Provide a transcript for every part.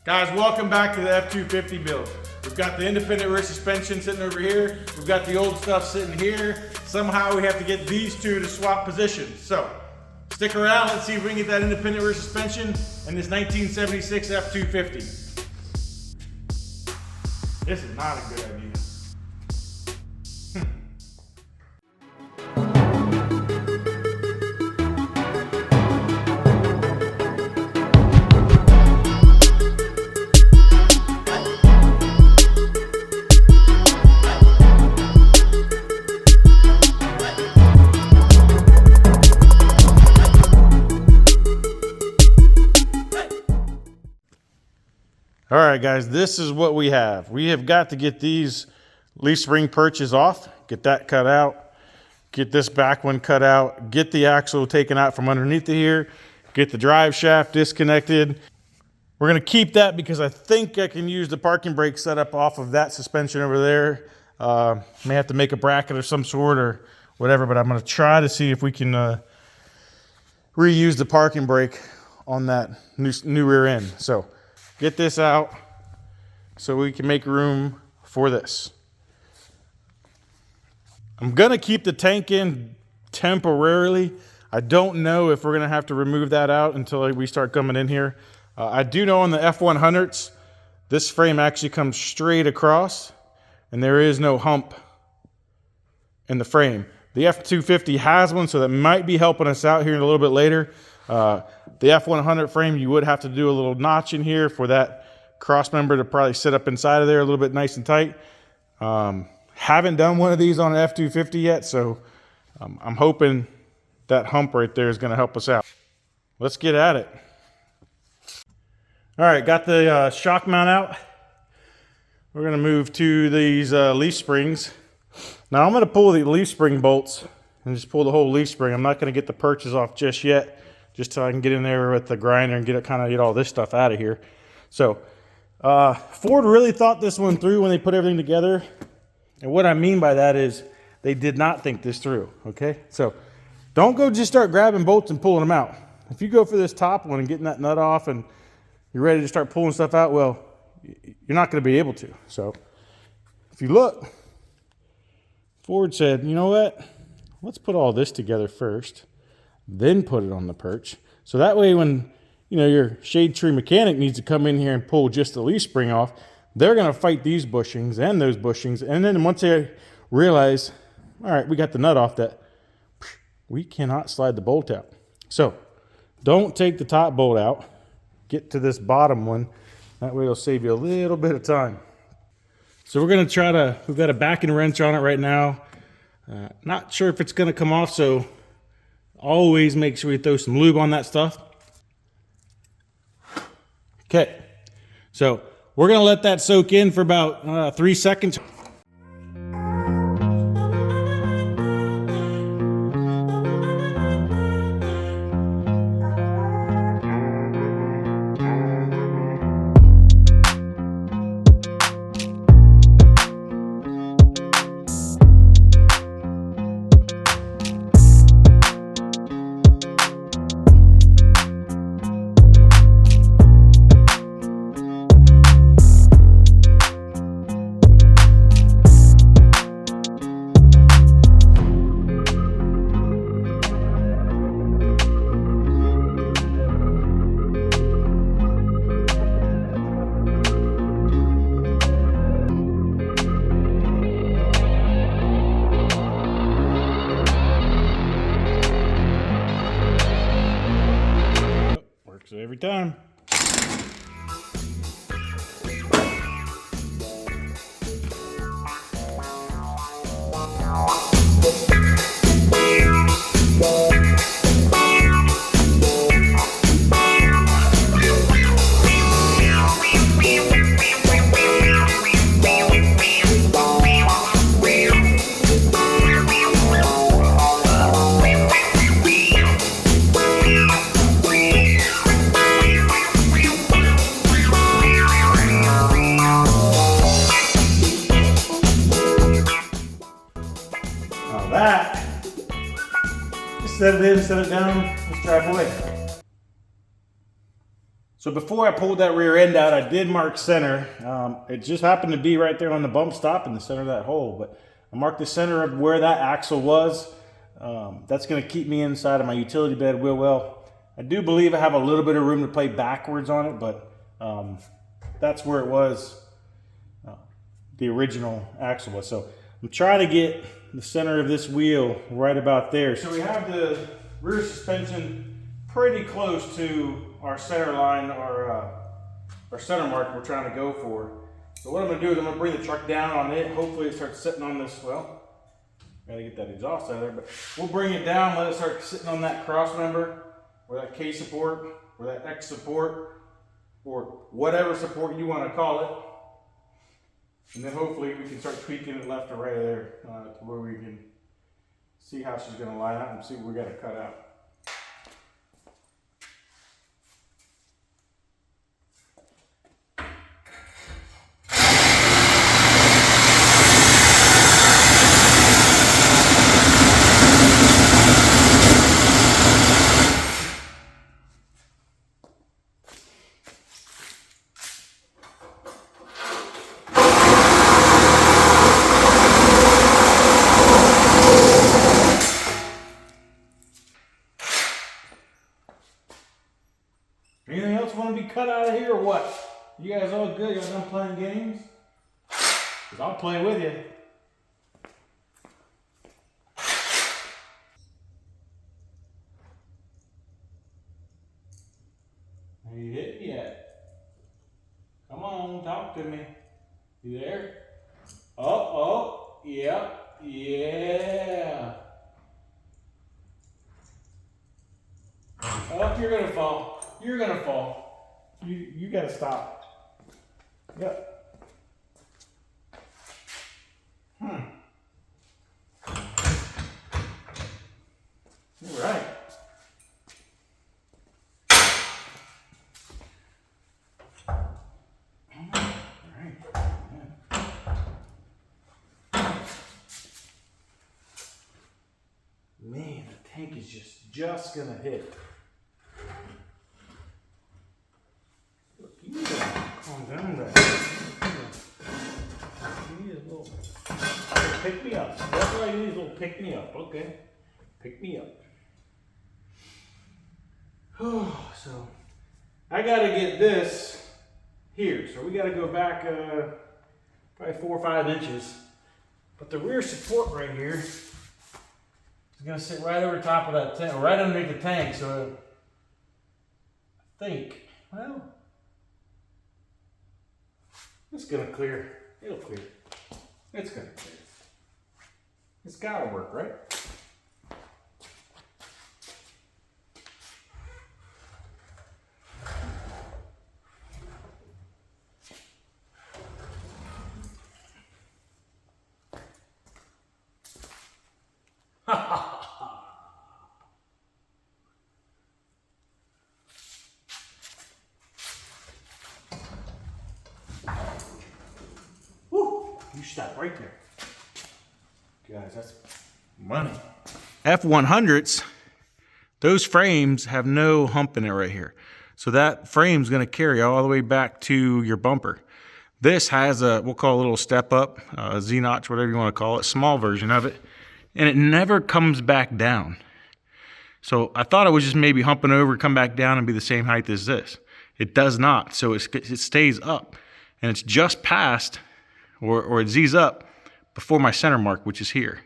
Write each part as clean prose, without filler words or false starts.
Guys, welcome back to the F-250 build. We've got the independent rear suspension sitting over here. We've got the old stuff sitting here. Somehow we have to get these two to swap positions. So stick around, let's see if we can get that independent rear suspension in this 1976 F-250. This is not a good idea. All right, guys, this is what we have. We have got to get these leaf spring perches off, get that cut out, get this back one cut out, get the axle taken out from underneath of here, get the drive shaft disconnected. We're gonna keep that because I think I can use the parking brake setup off of that suspension over there. May have to make a bracket of some sort or whatever, but I'm gonna try to see if we can reuse the parking brake on that new rear end. So get this out so we can make room for this. I'm gonna keep the tank in temporarily. I don't know if we're gonna have to remove that out until we start coming in here. I do know on the F100s, this frame actually comes straight across and there is no hump in the frame. The F250 has one, so that might be helping us out here a little bit later. The F100 frame, you would have to do a little notch in here for that cross member to probably sit up inside of there a little bit nice and tight. Haven't done one of these on an F250 yet, so I'm hoping that hump right there is going to help us out. Let's get at it. All right, got the shock mount out. We're going to move to these leaf springs. Now I'm going to pull the leaf spring bolts and just pull the whole leaf spring. I'm not going to get the perches off just yet, just so I can get in there with the grinder and get all this stuff out of here. So Ford really thought this one through when they put everything together. And what I mean by that is they did not think this through, okay? So don't go just start grabbing bolts and pulling them out. If you go for this top one and getting that nut off and you're ready to start pulling stuff out, well, you're not going to be able to. So if you look, Ford said, you know what? Let's put all this together first, then put it on the perch. So that way when, your shade tree mechanic needs to come in here and pull just the leaf spring off, they're going to fight these bushings and those bushings. And then once they realize, all right, we got the nut off, that we cannot slide the bolt out. So don't take the top bolt out. Get to this bottom one. That way it'll save you a little bit of time. So we're going to we've got a backing wrench on it right now. Not sure if it's going to come off, so always make sure we throw some lube on that stuff. Okay, so we're going to let that soak in for about 3 seconds. Every time. Just set it in, set it down, let's drive away. So before I pulled that rear end out, I did mark center. It just happened to be right there on the bump stop in the center of that hole. But I marked the center of where that axle was. That's going to keep me inside of my utility bed real well. I do believe I have a little bit of room to play backwards on it, but that's where it was, the original axle was. So I'm trying to get the center of this wheel right about there. So we have the rear suspension pretty close to our center line, our center mark we're trying to go for. So what I'm going to do is I'm going to bring the truck down on it. Hopefully it starts sitting on this, well, gotta get that exhaust out of there, but we'll bring it down, let it start sitting on that cross member, or that K support, or that X support, or whatever support you want to call it. And then hopefully we can start tweaking it left or right there to where we can see how she's going to line up and see what we got to cut out. Anything else want to be cut out of here or what? You guys all good? Y'all done playing games? Because I'll play with you. Are you hitting yet? Come on, talk to me. You there? Oh, yep, yeah. Oh, you're gonna fall. You're gonna fall. You gotta stop. Yep. All right. Man, the tank is just gonna hit. You need to calm down there. You need a little pick me up. That's what I need, is a little pick me up. Okay. Pick me up. So I gotta get this here. So we gotta go back probably 4 or 5 inches. But the rear support right here is gonna sit right over top of that tank, right underneath the tank. So I think, well, it's gonna clear. It'll clear. It's gonna clear. It's gotta work, right? Woo! You stop right there. Guys, that's money. F100s, those frames have no hump in it right here. So that frame's gonna carry all the way back to your bumper. This has a, we'll call it a little step up, a Z-notch, whatever you wanna call it, small version of it. And it never comes back down. So I thought it was just maybe humping over, come back down and be the same height as this. It does not, so it stays up. And it's just past, or it Z's up before my center mark, which is here.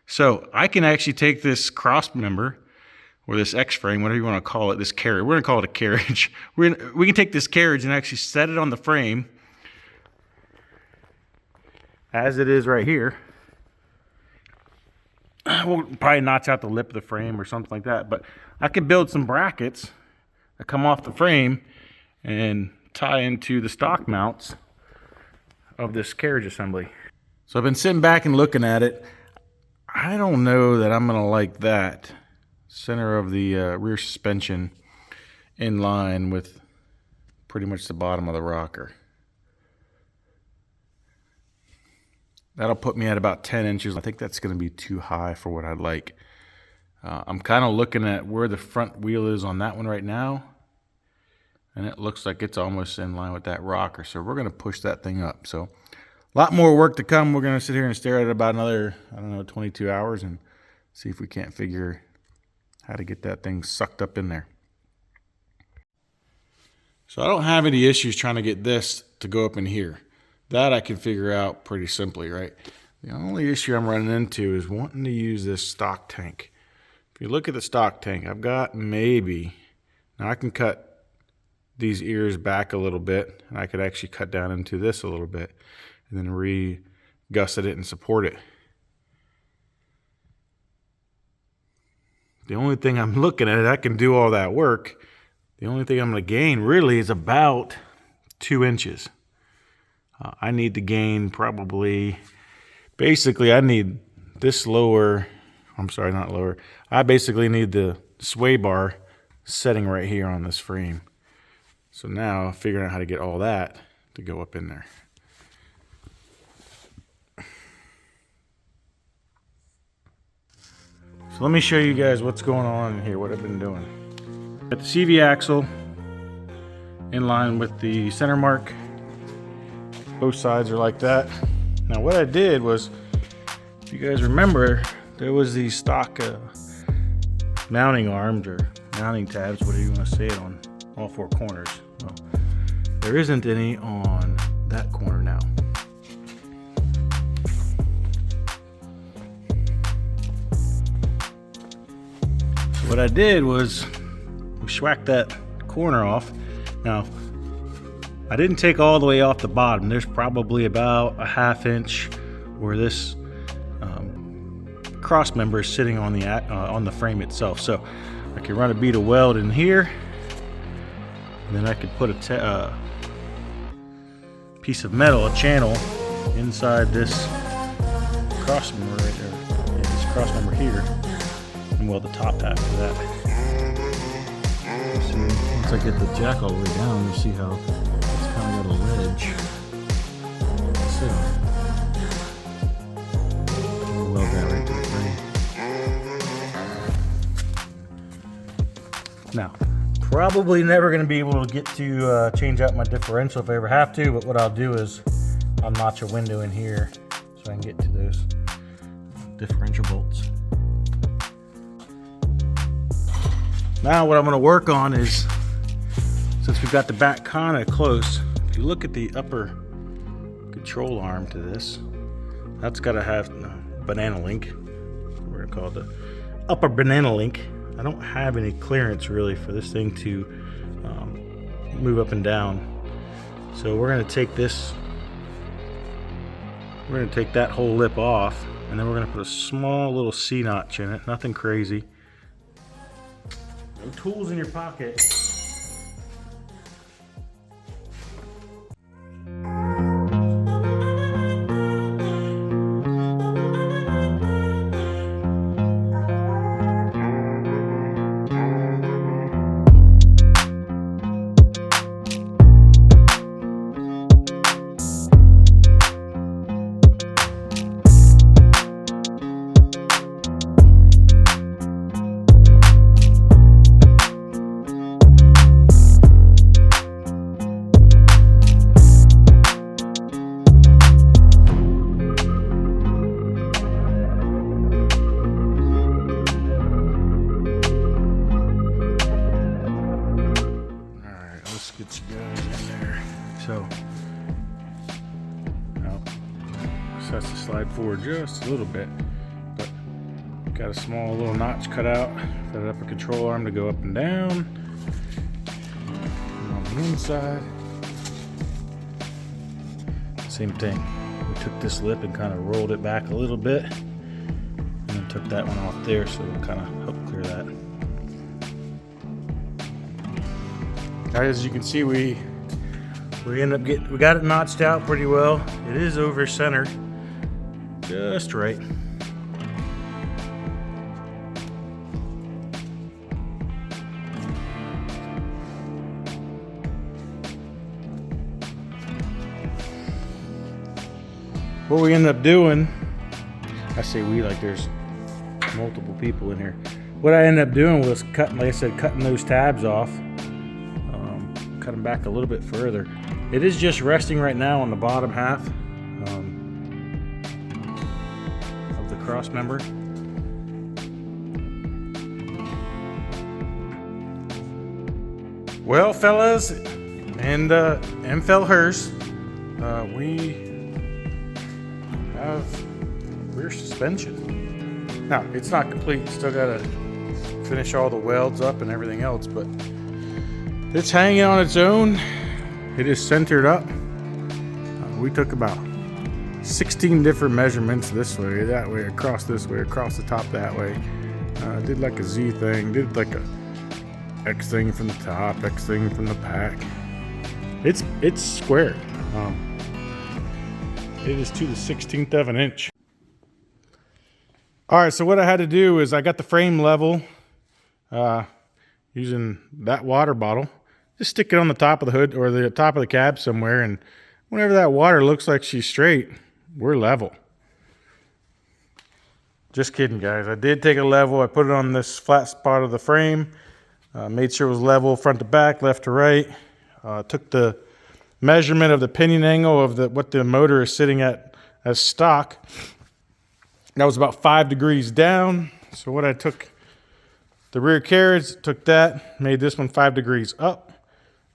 So I can actually take this cross member, or this X-frame, whatever you want to call it, this carriage. We're going to call it a carriage. We can take this carriage and actually set it on the frame as it is right here. We'll probably notch out the lip of the frame or something like that. But I can build some brackets that come off the frame and tie into the stock mounts of this carriage assembly. So I've been sitting back and looking at it. I don't know that I'm going to like that center of the rear suspension in line with pretty much the bottom of the rocker. That'll put me at about 10 inches. I think that's going to be too high for what I'd like. I'm kind of looking at where the front wheel is on that one right now. and it looks like it's almost in line with that rocker. So we're going to push that thing up. So a lot more work to come. We're going to sit here and stare at it about another, I don't know, 22 hours and see if we can't figure how to get that thing sucked up in there. So I don't have any issues trying to get this to go up in here. That I can figure out pretty simply, right? The only issue I'm running into is wanting to use this stock tank. If you look at the stock tank, I've got maybe, now I can cut these ears back a little bit, and I could actually cut down into this a little bit, and then re-gusset it and support it. The only thing I'm looking at, I can do all that work. The only thing I'm going to gain really is about 2 inches. I need to gain probably, basically I need this lower, I'm sorry, not lower. I basically need the sway bar setting right here on this frame. So now figuring out how to get all that to go up in there. So let me show you guys what's going on here, what I've been doing. Got the CV axle in line with the center mark. Both sides are like that. Now what I did was, if you guys remember, there was these stock mounting arms or mounting tabs, whatever you want to say it, on all 4 corners. Well, there isn't any on that corner now. So what I did was we schwacked that corner off. Now I didn't take all the way off the bottom. There's probably about a 1/2 inch where this cross member is sitting on the frame itself. So I could run a bead of weld in here, and then I could put a piece of metal, a channel, inside this cross member right there, this cross member here, and weld the top half of that. So once I get the jack all the way down, you see how it's kind of got a ledge. So we'll weld that right to the frame. Now, probably never going to be able to get to change out my differential if I ever have to, but what I'll do is I'll notch a window in here so I can get to those differential bolts. Now what I'm going to work on is, since we've got the back kind of close, if you look at the upper control arm to this, that's got to have banana link. We're going to call it the upper banana link. I don't have any clearance really for this thing to move up and down. So we're going to take this, we're going to take that whole lip off, and then we're going to put a small little C-notch in it, nothing crazy. No tools in your pocket. Get you guys in there. So has to slide forward just a little bit, but got a small little notch cut out for the upper control arm to go up and down. And on the inside, same thing. We took this lip and kind of rolled it back a little bit, and then took that one off there, so it'll kind of help clear that. Guys, as you can see, we got it notched out pretty well. It is over center, just right. What we end up doing, I say we like there's multiple people in here. What I ended up doing was cutting, like I said, cutting those tabs off. cut them back a little bit further. It is just resting right now on the bottom half of the cross member. Well, fellas and fellers, we have rear suspension. Now, it's not complete. Still gotta finish all the welds up and everything else, but it's hanging on its own. It is centered up. We took about 16 different measurements this way, that way, across this way, across the top that way. Did like a Z thing, did like a X thing from the top, X thing from the back. It's square. It is to the 16th of an inch. All right, so what I had to do is I got the frame level using that water bottle. Just stick it on the top of the hood or the top of the cab somewhere, and whenever that water looks like she's straight, we're level. Just kidding, guys. I did take a level. I put it on this flat spot of the frame. Made sure it was level front to back, left to right. Took the measurement of the pinion angle of what the motor is sitting at as stock. That was about 5 degrees down. So what I took, the rear carriage, took that, made this one 5 degrees up.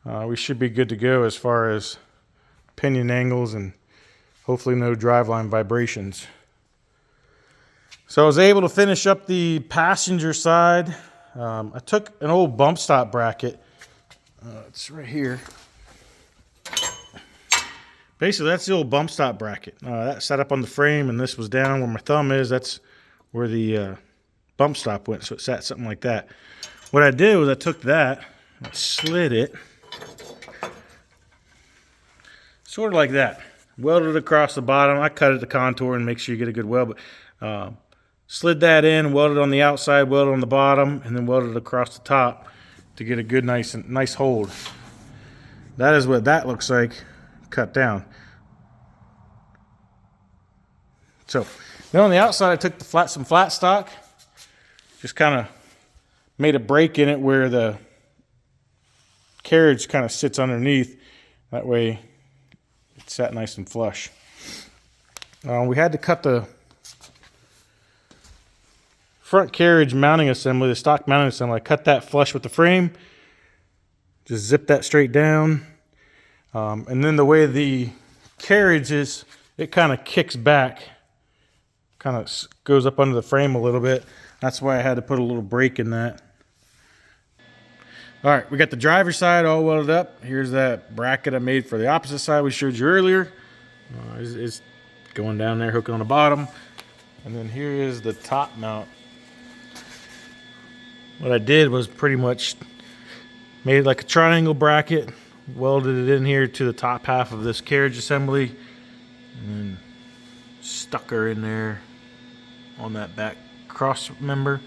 We should be good to go as far as pinion angles and hopefully no driveline vibrations. So I was able to finish up the passenger side. I took an old bump stop bracket. It's right here. Basically, that's the old bump stop bracket. That sat up on the frame, and this was down where my thumb is. That's where the bump stop went, so it sat something like that. What I did was I took that, I slid it, sort of like that. Welded it across the bottom. I cut it to contour and make sure you get a good weld, but slid that in, welded on the outside, welded on the bottom, and then welded it across the top to get a good, nice hold. That is what that looks like cut down. So then on the outside, I took some flat stock, just kind of made a break in it where the carriage kind of sits underneath. That way it sat nice and flush. We had to cut the front carriage mounting assembly, the stock mounting assembly. I cut that flush with the frame, just zip that straight down. And then the way the carriage is, it kind of kicks back, kind of goes up under the frame a little bit. That's why I had to put a little break in that. All right, we got the driver's side all welded up. Here's that bracket I made for the opposite side we showed you earlier. It's going down there, hooking on the bottom. And then here is the top mount. What I did was pretty much made like a triangle bracket, welded it in here to the top half of this carriage assembly, and then stuck her in there on that back cross member.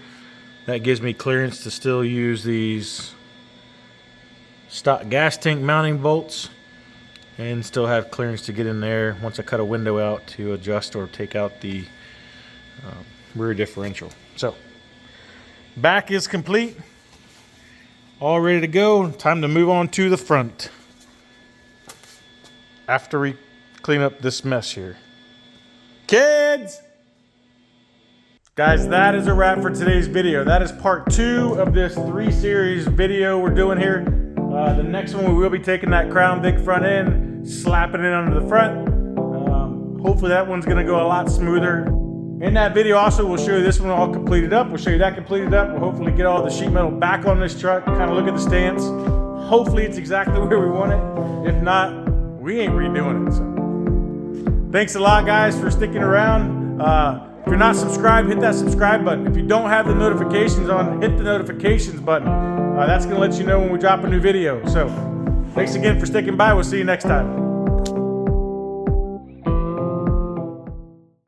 That gives me clearance to still use these stock gas tank mounting bolts and still have clearance to get in there once I cut a window out to adjust or take out the rear differential. So back is complete, all ready to go. Time to move on to the front after we clean up this mess here. Kids! Guys, that is a wrap for today's video. That is part 2 of this 3-series video we're doing here. The next one, we will be taking that Crown Vic front end, slapping it under the front. Hopefully that one's gonna go a lot smoother. In that video also, we'll show you this one all completed up. We'll show you that completed up. We'll hopefully get all the sheet metal back on this truck, kind of look at the stance. Hopefully it's exactly where we want it. If not, we ain't redoing it. So thanks a lot, guys, for sticking around. If you're not subscribed, hit that subscribe button. If you don't have the notifications on, hit the notifications button. That's gonna let you know when we drop a new video. So thanks again for sticking by. We'll see you next time.